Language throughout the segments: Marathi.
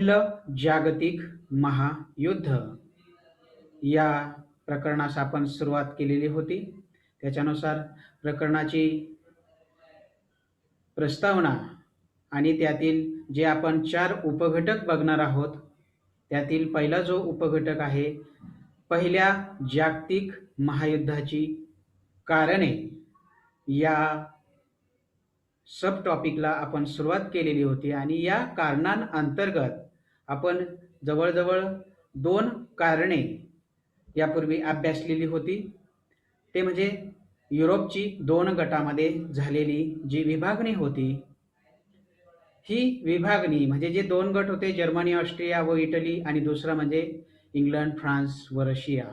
पहिलं जागतिक महायुद्ध या प्रकरणास आपण सुरुवात केलेली होती. त्याच्यानुसार प्रकरणाची प्रस्तावना आणि त्यातील जे आपण 4 उपघटक बघणार आहोत, त्यातील पहिला जो उपघटक आहे, पहिल्या जागतिक महायुद्धाची कारणे या सब टॉपिकला आपण सुरुवात केलेली होती आणि या कारणांअंतर्गत आपण जवळजवळ 2 कारणे यापूर्वी अभ्यासलेली होती. ते म्हणजे युरोपची 2 गटामध्ये झालेली जी विभागणी होती, ही विभागणी म्हणजे जे 2 गट होते, जर्मनी, ऑस्ट्रिया व इटली, आणि दुसरा म्हणजे इंग्लंड, फ्रान्स व रशिया.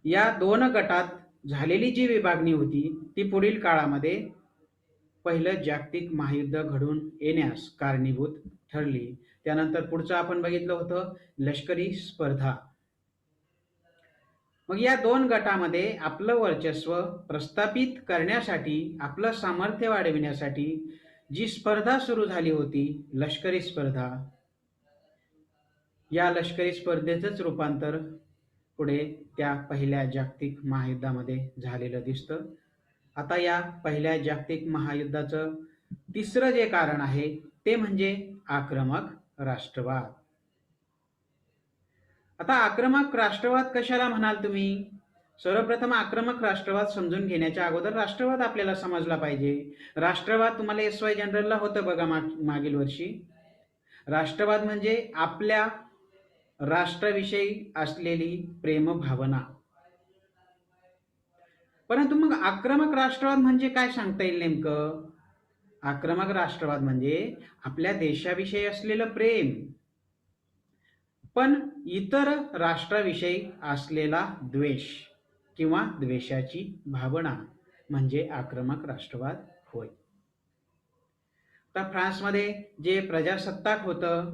या 2 गटात झालेली जी विभागणी होती ती पुढील काळामध्ये पहिलं जागतिक महायुद्ध घडून येण्यास कारणीभूत ठरली. त्यानंतर पुढचं आपण बघितलं होतं लष्करी स्पर्धा. मग या 2 गटामध्ये आपलं वर्चस्व प्रस्थापित करण्यासाठी, आपलं सामर्थ्य वाढविण्यासाठी जी स्पर्धा सुरू झाली होती, लष्करी स्पर्धा, या लष्करी स्पर्धेचंच रूपांतर पुढे त्या पहिल्या जागतिक महायुद्धामध्ये झालेलं दिसतं. आता या पहिल्या जागतिक महायुद्धाचं तिसरं जे कारण आहे ते म्हणजे आक्रमक राष्ट्रवाद. आता आक्रमक राष्ट्रवाद कशाला म्हणाल तुम्ही? सर्वप्रथम आक्रमक राष्ट्रवाद समजून घेण्याच्या अगोदर राष्ट्रवाद आपल्याला समजला पाहिजे. राष्ट्रवाद तुम्हाला SY जनरलला होतं बघा मागील वर्षी. राष्ट्रवाद म्हणजे आपल्या राष्ट्राविषयी असलेली प्रेमभावना. परंतु मग आक्रमक राष्ट्रवाद म्हणजे काय सांगता येईल नेमकं? आक्रमक राष्ट्रवाद म्हणजे आपल्या देशाविषयी असलेलं प्रेम, पण इतर राष्ट्राविषयी असलेला द्वेष किंवा द्वेषाची भावना म्हणजे आक्रमक राष्ट्रवाद होय. तर फ्रान्समध्ये जे प्रजासत्ताक होतं,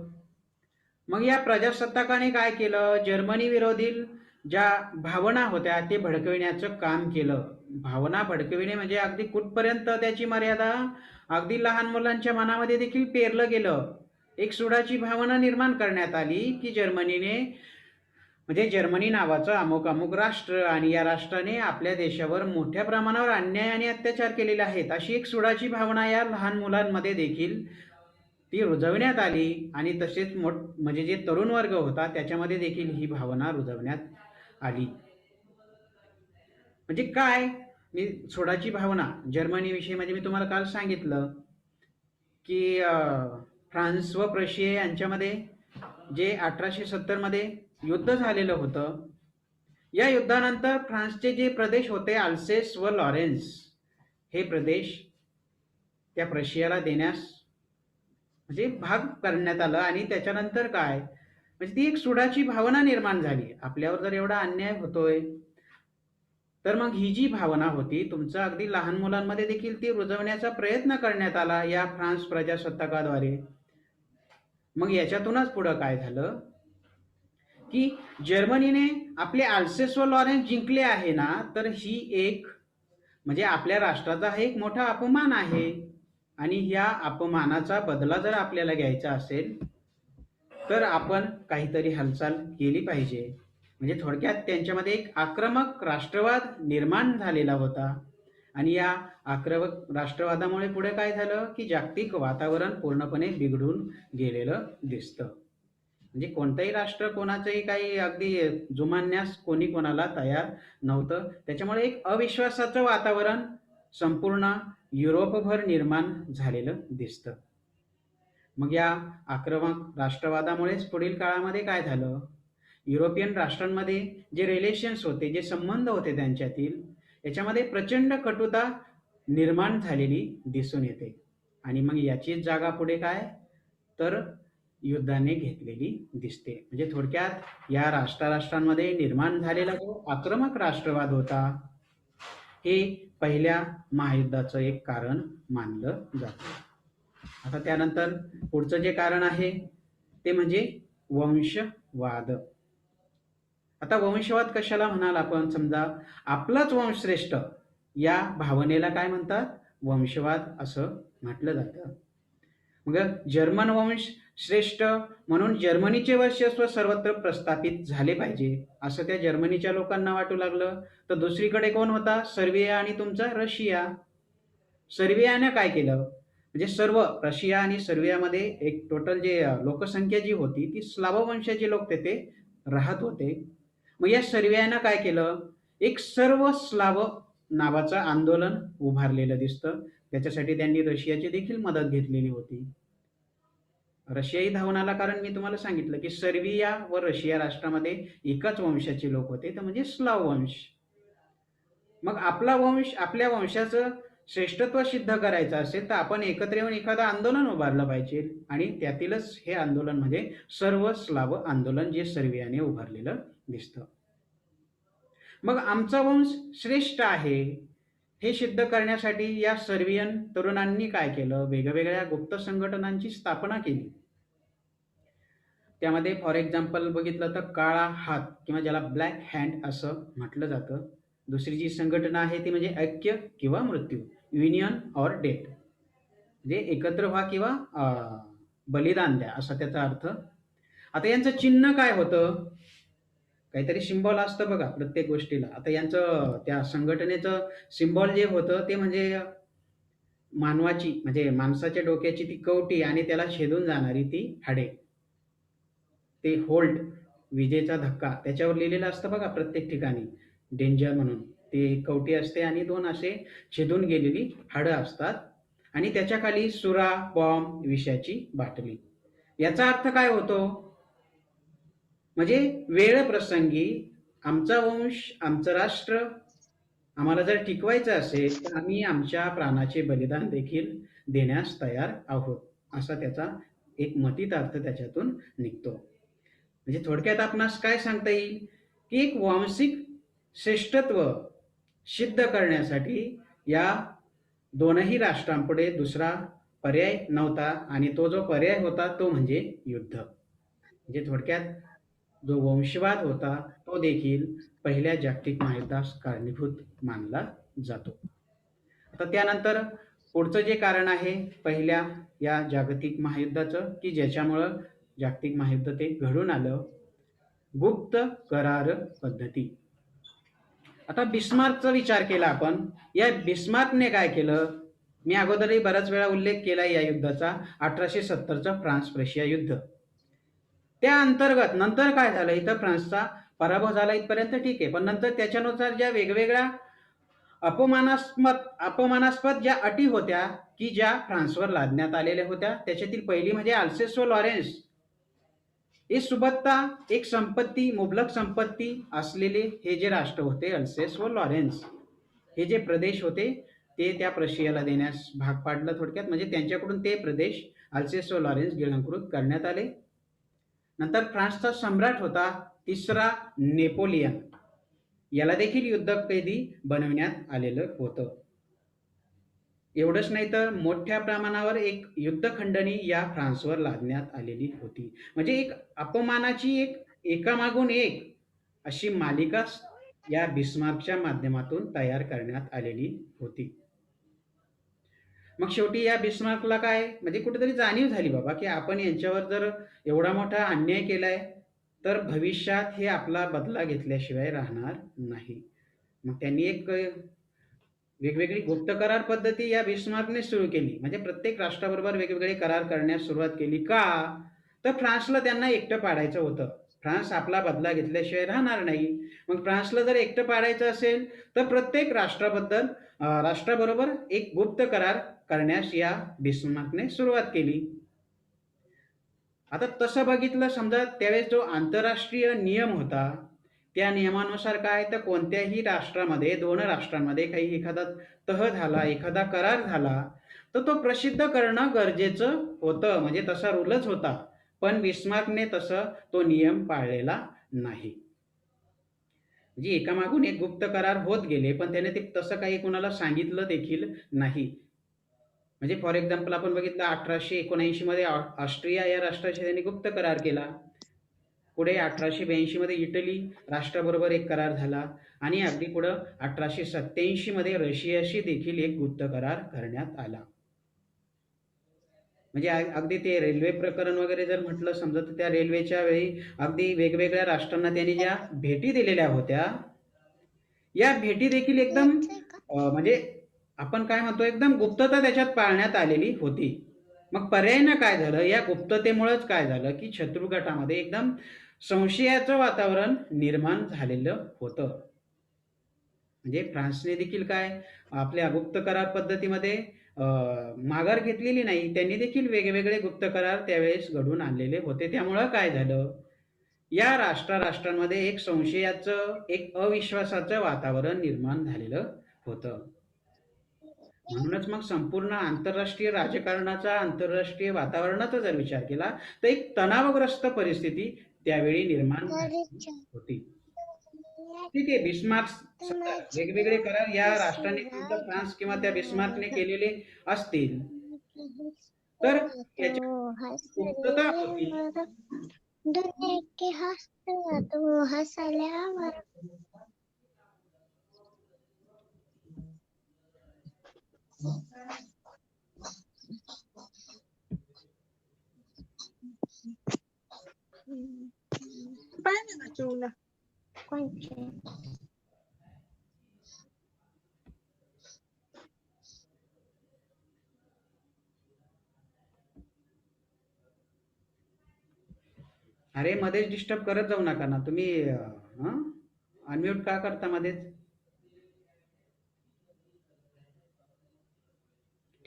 मग या प्रजासत्ताकाने काय केलं? जर्मनी विरोधील ज्या भावना होत्या ते भडकविण्याचं काम केलं. भावना भडकविणे म्हणजे अगदी कुठपर्यंत त्याची मर्यादा? अगदी लहान मुलांच्या मनामध्ये देखील पेरलं गेलं. एक सुडाची भावना निर्माण करण्यात आली की जर्मनीने, म्हणजे जर्मनी नावाचं अमुक अमुक राष्ट्र आणि या राष्ट्राने आपल्या देशावर मोठ्या प्रमाणावर अन्याय आणि अत्याचार केलेले आहेत, अशी एक सुडाची भावना या लहान मुलांमध्ये देखील ती रुजवण्यात आली. आणि तसेच म्हणजे जे तरुण वर्ग होता त्याच्यामध्ये देखील ही भावना रुजवण्यात आली. म्हणजे काय? मी सुडाची भावना जर्मनीविषयी म्हणजे मी तुम्हाला काल सांगितलं की फ्रान्स व प्रशिया यांच्यामध्ये जे 1870 मध्ये युद्ध झालेलं होतं, या युद्धानंतर फ्रान्सचे जे प्रदेश होते अल्सेस व लॉरेन्स, हे प्रदेश त्या प्रशियाला देण्यास म्हणजे भाग करण्यात आलं. आणि त्याच्यानंतर काय, म्हणजे ती एक सुडाची भावना निर्माण झाली. आपल्यावर जर एवढा अन्याय होतोय तर मग ही जी भावना होती तुमच्या अगदी लहान मुलांमध्ये देखील ती रुजवण्याचा प्रयत्न करण्यात आला या फ्रान्स प्रजासत्ताकाद्वारे. मग याच्यातूनच पुढं काय झालं की जर्मनीने आपले अल्सेस व लॉरेन्स जिंकले आहे ना, तर ही एक म्हणजे आपल्या राष्ट्राचा हा एक मोठा अपमान आहे. आणि या अपमानाचा बदला जर आपल्याला घ्यायचा असेल तर आपण काहीतरी हालचाल केली पाहिजे. म्हणजे थोडक्यात त्यांच्यामध्ये एक आक्रमक राष्ट्रवाद निर्माण झालेला होता. आणि या आक्रमक राष्ट्रवादामुळे पुढे काय झालं की जागतिक वातावरण पूर्णपणे बिघडून गेलेलं दिसतं. म्हणजे कोणतंही राष्ट्र कोणाचंही काही अगदी जुमानण्यास कोणी कोणाला तयार नव्हतं. त्याच्यामुळे एक अविश्वासाचं वातावरण संपूर्ण युरोपभर निर्माण झालेलं दिसतं. मग या आक्रमक राष्ट्रवादामुळेच पुढील काळामध्ये काय झालं, युरोपियन राष्ट्रांमध्ये जे रिलेशन्स होते, जे संबंध होते त्यांच्यातील, याच्यामध्ये प्रचंड कटुता निर्माण झालेली दिसून येते. आणि मग याचीच जागा पुढे काय तर युद्धाने घेतलेली दिसते. म्हणजे थोडक्यात या राष्ट्रांमध्ये निर्माण झालेला जो आक्रमक राष्ट्रवाद होता हे पहिल्या महायुद्धाचं एक कारण मानलं जातं. आता त्यानंतर पुढचं जे कारण आहे ते म्हणजे वंशवाद. आता वंशवाद कशाला म्हणाल आपण? समजा आपलाच वंश श्रेष्ठ या भावनेला काय म्हणतात? वंशवाद असं म्हटलं जातं. मग जर्मन वंश श्रेष्ठ म्हणून जर्मनीचे वर्चस्व सर्वत्र प्रस्थापित झाले पाहिजे असं त्या जर्मनीच्या लोकांना वाटू लागलं. तर दुसरीकडे कोण होता? सर्बिया आणि तुमचा रशिया. सर्बियाने काय केलं, म्हणजे सर्व रशिया आणि सर्बियामध्ये एक टोटल जे लोकसंख्या जी होती ती स्लाव वंशाचे लोक तेथे राहत होते. मग या सर्बियानं काय केलं, एक सर्व स्लाव नावाचं आंदोलन उभारलेलं दिसतं. त्याच्यासाठी त्यांनी रशियाची देखील मदत घेतलेली होती. रशियाही धावून आला, कारण मी तुम्हाला सांगितलं की सर्बिया व रशिया राष्ट्रामध्ये एकाच वंशाचे लोक होते, तर म्हणजे स्लाव वंश. मग आपला वंश, आपल्या वंशाचं श्रेष्ठत्व सिद्ध करायचं असेल तर आपण एकत्र येऊन एखादं आंदोलन उभारलं पाहिजे. आणि त्यातीलच हे आंदोलन म्हणजे सर्व स्लाव आंदोलन जे सर्बियाने उभारलेलं दिसतं. मग आमचा वंश श्रेष्ठ आहे हे सिद्ध करण्यासाठी या सर्बियन तरुणांनी काय केलं, वेगवेगळ्या गुप्त संघटनांची स्थापना केली. त्यामध्ये फॉर एक्झाम्पल बघितलं तर काळा हात किंवा ज्याला ब्लॅक हँड असं म्हटलं जातं. दुसरी जी संघटना आहे ती म्हणजे ऐक्य किंवा मृत्यू, युनियन ऑर डेथ, म्हणजे एकत्र व्हा किंवा बलिदान द्या असा त्याचा अर्थ. आता यांचं चिन्ह काय होतं, काहीतरी सिम्बॉल असतं बघा प्रत्येक गोष्टीला. आता यांचं त्या संघटनेचं सिम्बॉल जे होतं ते म्हणजे मानवाची, म्हणजे माणसाच्या डोक्याची ती कवटी आणि त्याला छेदून जाणारी ती हाडे, ते होल्ड, विजेचा धक्का त्याच्यावर लिहिलेलं असतं बघा प्रत्येक ठिकाणी, डेंजर म्हणून. ती कवटी असते आणि दोन असे छेदून गेलेली हाडं असतात आणि त्याच्या खाली सुरा, बॉम्ब, विषाची बाटली. याचा अर्थ काय होतो, म्हणजे वेळ प्रसंगी आमचा वंश, आमचं राष्ट्र आम्हाला जर टिकवायचं असेल तर आम्ही आमच्या प्राणाचे बलिदान देखील देण्यास तयार आहोत, असा त्याचा एक मतित अर्थ त्याच्यातून निघतो. म्हणजे थोडक्यात आपणास काय सांगता येईल की एक वांशिक श्रेष्ठत्व सिद्ध करण्यासाठी या दोनही राष्ट्रांपुढे दुसरा पर्याय नव्हता आणि तो जो पर्याय होता तो म्हणजे युद्ध. म्हणजे थोडक्यात जो वंशवाद होता तो देखील पहिल्या जागतिक महायुद्धास कारणीभूत मानला जातो. आता त्यानंतर पुढचं जे कारण आहे पहिल्या या जागतिक महायुद्धाचं की ज्याच्यामुळं जागतिक महायुद्ध ते घडून आलं, गुप्त करार पद्धती. आता बिस्मार्कचा विचार केला आपण. या बिस्मार्कने काय केलं, मी अगोदरही बराच वेळा उल्लेख केला या युद्धाचा, 1870चं फ्रान्स प्रशिया युद्ध. त्या अंतर्गत नंतर काय झालं, इथं फ्रान्सचा पराभव झाला इथपर्यंत ठीक आहे, पण नंतर त्याच्यानुसार ज्या वेगवेगळ्या अपमानास्पद ज्या अटी होत्या की ज्या फ्रान्सवर लादण्यात आलेल्या होत्या, त्याच्यातील पहिली म्हणजे अल्सेस व लॉरेन्स हे सुबत्ता एक संपत्ती, मुबलक संपत्ती असलेले हे जे राष्ट्र होते अल्सेस व लॉरेन्स, हे जे प्रदेश होते ते त्या प्रशियाला देण्यास भाग पाडलं थोडक्यात. म्हणजे त्यांच्याकडून ते प्रदेश अल्सेस व लॉरेन्स गिळंकृत करण्यात आले. नंतर फ्रान्सचा सम्राट होता तिसरा नेपोलियन, याला देखील युद्धकैदी बनवण्यात आलेलं होतं. एवढंच नाही तर मोठ्या प्रमाणावर एक युद्धखंडणी या फ्रान्सवर लादण्यात आलेली होती. म्हणजे एक अपमानाची एक एकामागून एक अशी मालिका या बिस्मार्कच्या माध्यमातून तयार करण्यात आलेली होती. मग शेवटी या बिस्मार्कला काय, म्हणजे कुठेतरी जाणीव झाली बाबा की आपण यांच्यावर जर एवढा मोठा अन्याय केलाय तर भविष्यात हे आपला बदला घेतल्याशिवाय राहणार नाही. मग त्यांनी एक वेगवेगळी गुप्त करार पद्धती या बिस्मार्कने सुरू केली. म्हणजे प्रत्येक राष्ट्राबरोबर वेगवेगळे करार करण्यास सुरुवात केली. का? तर फ्रान्सला त्यांना एकटं पाडायचं होतं. फ्रान्स आपला बदला घेतल्याशिवाय राहणार नाही. मग फ्रान्सला जर एकटं पाडायचं असेल तर प्रत्येक राष्ट्राबरोबर एक गुप्त करार करण्यास या बिस्मार्कने सुरुवात केली. आता तसं बघितलं, समजा त्यावेळेस जो आंतरराष्ट्रीय नियम होता त्या नियमानुसार काय, तर कोणत्याही राष्ट्रामध्ये, दोन राष्ट्रांमध्ये काही एखादा तह झाला, एखादा करार झाला तर तो प्रसिद्ध करणं गरजेचं होतं. म्हणजे तसा रूलच होता. पण बिस्मार्कने तसं तो नियम पाळलेला नाही. म्हणजे एकामागून एक गुप्त करार होत गेले पण त्याने ते तसं काही कोणाला सांगितलं देखील नाही. म्हणजे फॉर एक्झाम्पल आपण बघितलं 1879 मध्ये ऑस्ट्रिया या राष्ट्राशी त्यांनी गुप्त करार केला. पुढे 1882 मध्ये इटली राष्ट्राबरोबर एक करार झाला आणि अगदी पुढं 1887 मध्ये रशियाशी देखील एक गुप्त करार करण्यात आला. म्हणजे अगदी ते रेल्वे प्रकरण वगैरे जर म्हटलं समजा, तर त्या रेल्वेच्या वेळी अगदी वेगवेगळ्या राष्ट्रांना त्यांनी ज्या भेटी दिलेल्या होत्या, या भेटी देखील एकदम म्हणजे आपण काय म्हणतो, एकदम गुप्तता त्याच्यात पाळण्यात आलेली होती. मग पर्यायीनं काय झालं, या गुप्ततेमुळेच काय झालं, की शत्रू गटामध्ये एकदम संशयाचं वातावरण निर्माण झालेलं होतं. म्हणजे फ्रान्सने देखील काय आपल्या गुप्त करार पद्धतीमध्ये माघार घेतलेली नाही. त्यांनी देखील वेगवेगळे गुप्त करार त्यावेळेस घडवून आणलेले होते. त्यामुळं काय झालं, या राष्ट्रांमध्ये एक संशयाचं, एक अविश्वासाचं वातावरण निर्माण झालेलं होतं. म्हणूनच मग संपूर्ण आंतरराष्ट्रीय राजकारणाचा, आंतरराष्ट्रीय वातावरणाचा जर विचार केला, तर एक तणावग्रस्त परिस्थिती त्यावेळी निर्माण झाली होती. ठीक आहे, बिस्मार्क समजा वेगवेगळे करार या राष्ट्राने समजा फ्रान्स किंवा त्या बिस्मार्कने केलेले असतील, तर याच्यात गुप्तता होती. अरे मध्येच डिस्टर्ब करत जाऊ नका ना तुम्ही. अनम्यूट का करता मध्येच?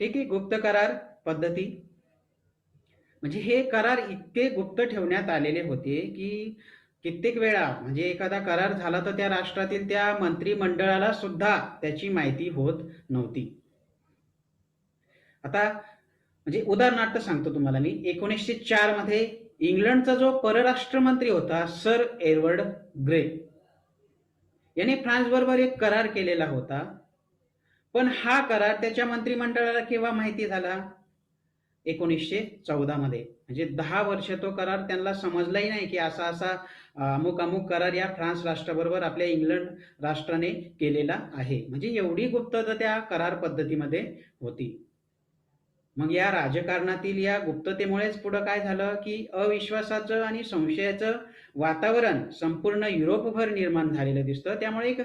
ठीक आहे, गुप्त करार पद्धती म्हणजे हे करार इतके गुप्त ठेवण्यात आलेले होते, की कित्येक वेळा म्हणजे एखादा करार झाला तर त्या राष्ट्रातील त्या मंत्रिमंडळाला सुद्धा त्याची माहिती होत नव्हती. आता म्हणजे उदाहरणार्थ सांगतो तुम्हाला मी, 1904 मध्ये इंग्लंडचा जो परराष्ट्र मंत्री होता सर एडवर्ड ग्रे, याने फ्रान्स बरोबर एक करार केलेला होता. पण हा करार त्याच्या मंत्रिमंडळाला केव्हा माहिती झाला? 1914 मध्ये. म्हणजे 10 वर्ष तो करार त्यांना समजलाही नाही, की असा असा अमुक अमुक करार या फ्रान्स राष्ट्राबरोबर आपल्या इंग्लंड राष्ट्राने केलेला आहे. म्हणजे एवढी गुप्तता त्या करार पद्धतीमध्ये होती. मग या राजकारणातील या गुप्ततेमुळेच पुढं काय झालं, की अविश्वासाचं आणि संशयाचं वातावरण संपूर्ण युरोपभर निर्माण झालेलं दिसतं. त्यामुळे एक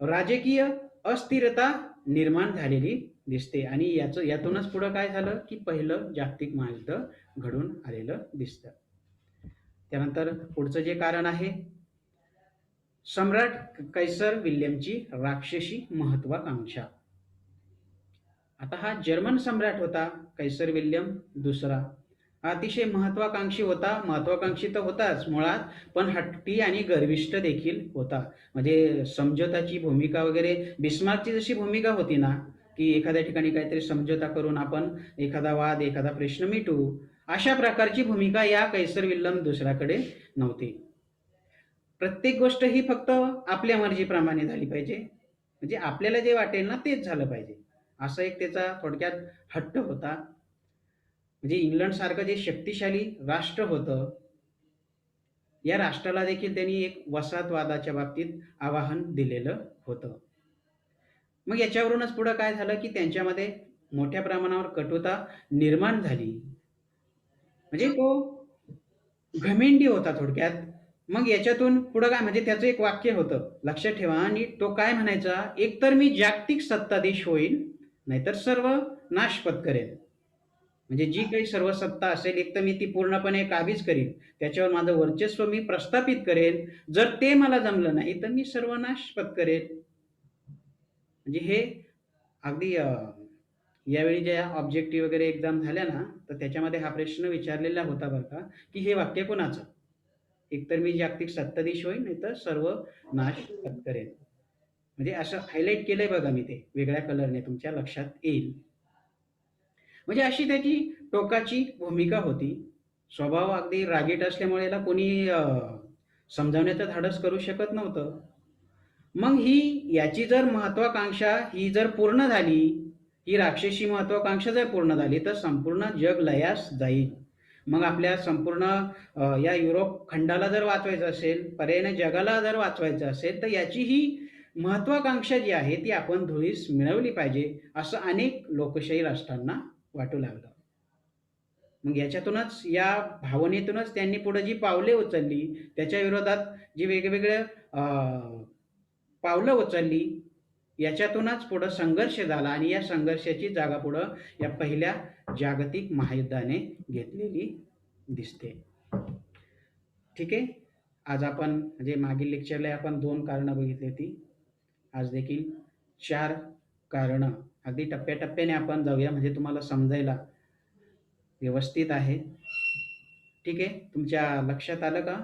राजकीय अस्थिरता निर्माण झालेली दिसते आणि यातूनच पुढं काय झालं, की पहिलं जागतिक महायुद्ध घडून आलेलं दिसतं. त्यानंतर पुढचं जे कारण आहे, सम्राट कैसर विल्यमची राक्षसी महत्वाकांक्षा. आता हा जर्मन सम्राट होता कैसर विल्यम दुसरा. हा अतिशय महत्वाकांक्षी होता. महत्वाकांक्षी तर होताच मुळात, पण हट्टी आणि गर्विष्ठ देखील होता. म्हणजे समझोताची भूमिका वगैरे बिस्मार्कची जशी भूमिका होती ना, की एखाद्या ठिकाणी काहीतरी समझोता करून आपण एखादा वाद, एखादा प्रश्न मिटवू, अशा प्रकारची भूमिका या कैसर विल्यम दुसऱ्याकडे नव्हती. प्रत्येक गोष्ट ही फक्त आपल्या मर्जीप्रमाणे झाली पाहिजे. म्हणजे आपल्याला जे वाटेल ना तेच झालं पाहिजे. असा एक त्याचा थोडक्यात हट्ट होता. म्हणजे इंग्लंड सारखं जे शक्तिशाली राष्ट्र होतं, या राष्ट्राला देखील त्यांनी एक वसाहतवादाच्या बाबतीत आवाहन दिलेलं होतं. मग याच्यावरूनच पुढं काय झालं, की त्यांच्यामध्ये मोठ्या प्रमाणावर कटुता निर्माण झाली. म्हणजे तो घमेंडी होता थोडक्यात. मग याच्यातून पुढं काय, म्हणजे त्याचं एक वाक्य होतं, लक्षात ठेवा. आणि तो काय म्हणायचा, एकतर मी जागतिक सत्ताधीश होईल, नाहीतर सर्व नाश पत्करेन. म्हणजे जी काही सर्व सत्ता असेल, एक तर मी ती पूर्णपणे काबीज करीन, त्याच्यावर माझं वर्चस्व मी प्रस्थापित करेन. जर ते मला जमलं नाही तर मी सर्वनाश पत्करेन. म्हणजे हे अगदी यावेळी ज्या ऑब्जेक्टिव्ह वगैरे एक्झाम झाल्या ना, तर त्याच्यामध्ये हा प्रश्न विचारलेला होता बरं का, की हे वाक्य कोणाचं? एकतर मी जागतिक सत्ताधीश होईन, नाहीतर सर्व नाश पत्करेन. म्हणजे असं हायलाइट केलंय बघा मी, ते वेगळ्या कलरने तुमच्या लक्षात येईल. म्हणजे अशी त्याची टोकाची भूमिका होती. स्वभाव अगदी रागीट असल्यामुळे याला कोणी समजावण्याचं धाडस करू शकत नव्हतं. मग ही याची जर महत्वाकांक्षा ही जर पूर्ण झाली, ही राक्षसी महत्वाकांक्षा जर पूर्ण झाली, तर संपूर्ण जग लयास जाईल. मग आपल्या संपूर्ण या युरोप खंडाला जर वाचवायचं असेल, पर्यायाने जगाला जर वाचवायचं असेल, तर याची ही महत्वाकांक्षा जी आहे ती आपण धुळीस मिळवली पाहिजे, असं अनेक लोकशाही राष्ट्रांना वाटू लागलं. मग याच्यातूनच, या भावनेतूनच त्यांनी पुढे जी पावले उचलली, त्याच्या विरोधात जी वेगवेगळे पावलं उचलली, याच्यातूनच पुढं संघर्ष झाला आणि या संघर्षाची जागा पुढं या पहिल्या जागतिक महायुद्धाने घेतलेली दिसते. ठीक आहे. आज आपण म्हणजे मागील लेक्चरला आपण 2 कारणं बघितली होती. आज देखील 4 कारणं अगदी टप्प्याटप्प्याने आपण जाऊया, म्हणजे तुम्हाला समजायला व्यवस्थित आहे. ठीक आहे. तुमच्या लक्षात आलं का?